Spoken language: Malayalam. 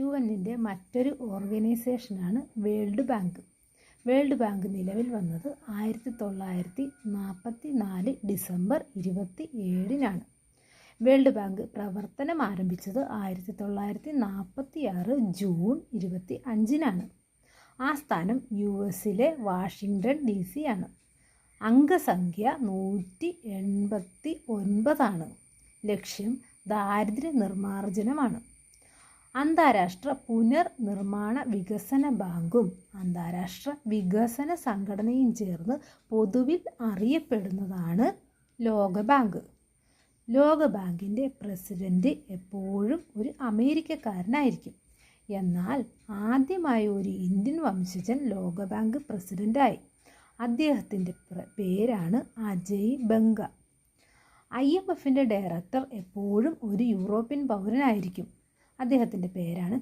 UN-ൻ്റെ മറ്റൊരു ഓർഗനൈസേഷനാണ് വേൾഡ് ബാങ്ക്. വേൾഡ് ബാങ്ക് നിലവിൽ വന്നത് 1944 ഡിസംബർ 27-നാണ്. വേൾഡ് ബാങ്ക് പ്രവർത്തനം ആരംഭിച്ചത് 1946 ജൂൺ 25-നാണ്. ആസ്ഥാനം US-ലെ വാഷിങ്ടൺ DC ആണ്. അംഗസംഖ്യ 189 ലക്ഷ്യം ദാരിദ്ര്യ നിർമ്മാർജ്ജനമാണ്. അന്താരാഷ്ട്ര പുനർനിർമ്മാണ വികസന ബാങ്കും അന്താരാഷ്ട്ര വികസന സംഘടനയും ചേർന്ന് പൊതുവിൽ അറിയപ്പെടുന്നതാണ് ലോകബാങ്ക്. ലോകബാങ്കിൻ്റെ പ്രസിഡന്റ് എപ്പോഴും ഒരു അമേരിക്കക്കാരനായിരിക്കും. എന്നാൽ ആദ്യമായി ഒരു ഇന്ത്യൻ വംശജൻ ലോകബാങ്ക് പ്രസിഡന്റായി. അദ്ദേഹത്തിൻ്റെ പേരാണ് അജയ് ബംഗ. IMFൻ്റെ ഡയറക്ടർ എപ്പോഴും ഒരു യൂറോപ്യൻ പൗരനായിരിക്കും. അദ്ദേഹത്തിൻ്റെ പേരാണ്